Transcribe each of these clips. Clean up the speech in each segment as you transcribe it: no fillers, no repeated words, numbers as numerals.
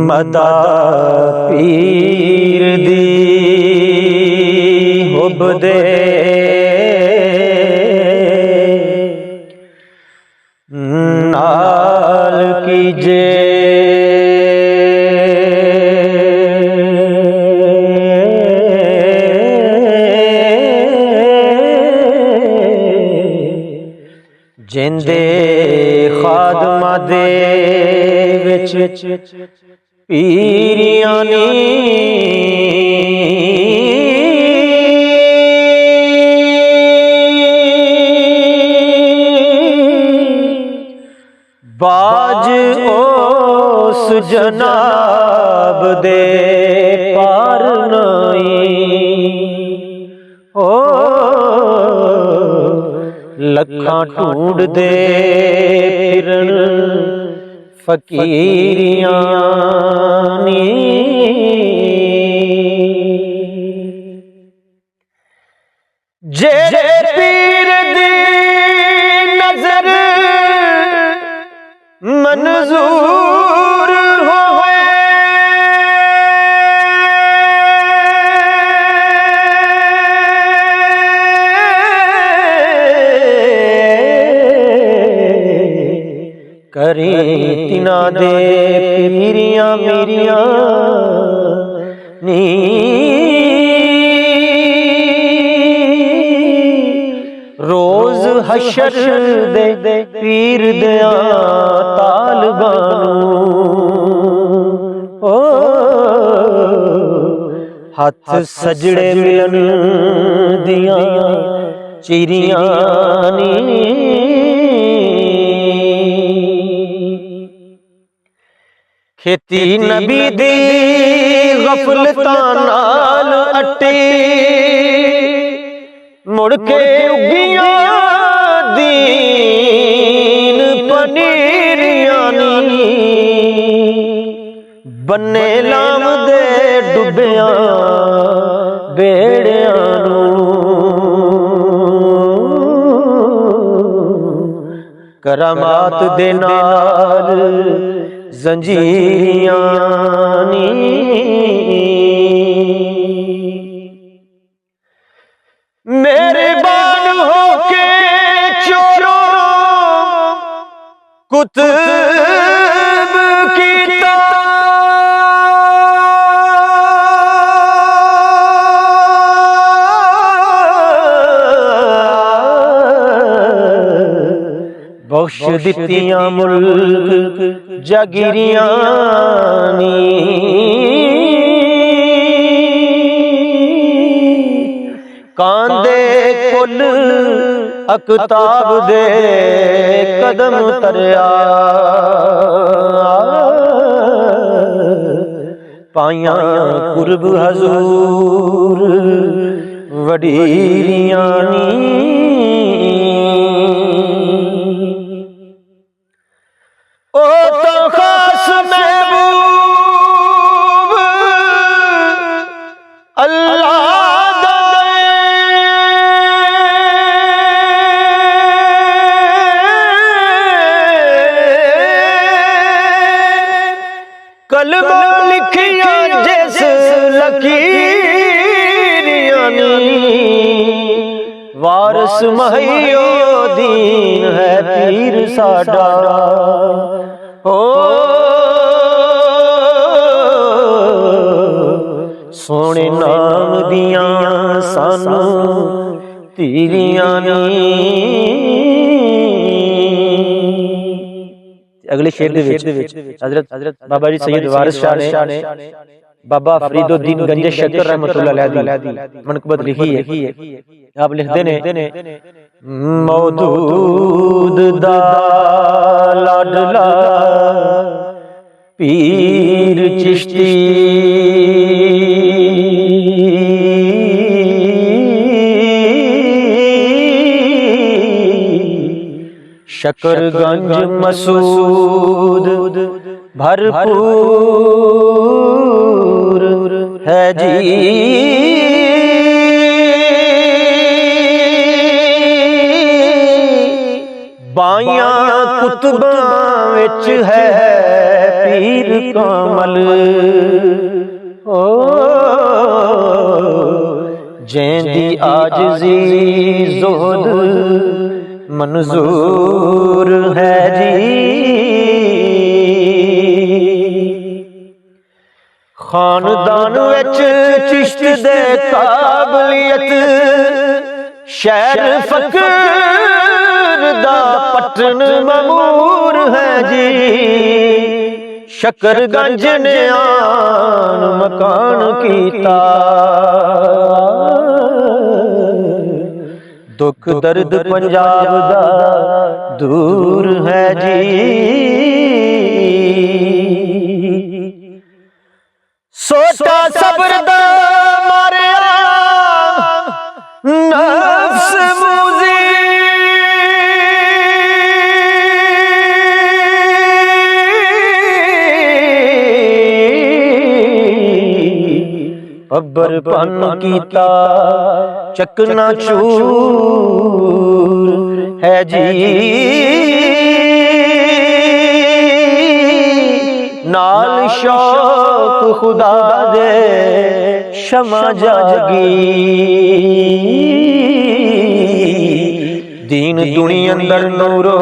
मदा पीर दी hub दे नाल कीजे जिंदे खादमा दे विच पीरियां नी बाज उस जनाब दे पार नहीं ओ लखां ढूंढ दे फिरन फकीरियां नी जेड़े पीर दी नजर मंजूर होवे करी तिना दे पीरियां मेरियां नी रोज हशर दे पीर दिया तालबानू ओ हथ सजड़े मिलन दिया चिरियां नी खेती नबी दी गफलतां नाल अट्टी मुड़ के उगियां दीन पनीरियां नी बन्ने लाम दे डुबियां बेड़ियां नू करामात दे नाल जंजीरियां नी मेहरबान होके चोरों कुतुब कीता बख्श दित्तियां मुल्क जागिरियां नी कांदे कुल अकताब दे कदम तरया पाया कुर्ब हजूर वडीरियां नी ओ तो खास महबूब अल्लाह कलमा लिखिया जिस लकीरियां नी वारस महियो दीन है पीर साडा हो सोने नाम दियां सानू तीरियां नी अगले शेर दे विच हजरत बाबा जी सैयद वारिस शाह ने बाबा फरीदुद्दीन गंज शकर रहमतुल्लाह अलैहि दी मनक़बत लिखी है। आप लिखते ने मौदूद दा लाडला पीर चिश्ती शकरगंज मसूद भरपूर है जी। बाइयां कुतबां विच है पीर कामल, ओ जेंदी आजिज़ी ज़ुहद मंजूर है जी। खानदान विच चिश्त दे काबलियत शहर फकर दा पटन ममूर है जी। शकरगंज ने आन मकान कीता, दुख दर्द पंजाब दा दूर है जी। सोटा सबर दा मारिया नफ्स मूजी, अबर पन कीता चकना चूर है जी। नाल शौक खुदा दे शमा जागी, दीन दुनिया अंदर नूरो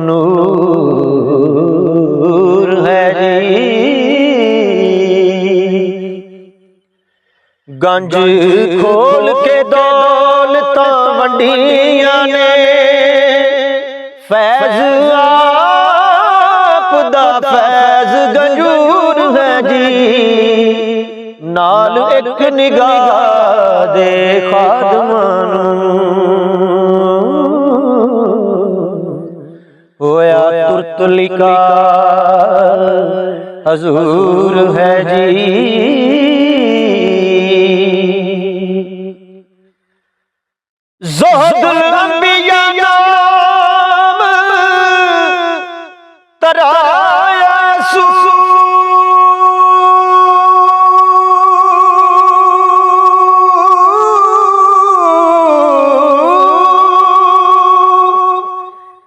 नूर है जी। गंज खोल के दौलतां वंडियां ने, फैज आप दा फैज गंजूर है जी। नाल एक निगाह दे खादमां होया तुरतलिका हजूर है जी। ज़ुहदुल अंबिया नाम तराया सू,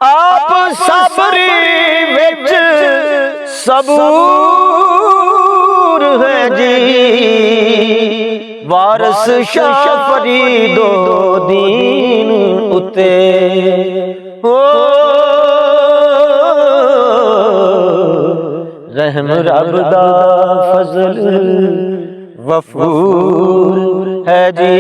आप सबरी विच सबूर है जी। वारस शाह फरीदो दीन उते, हो रहम रब दा फजल वफूर है जी।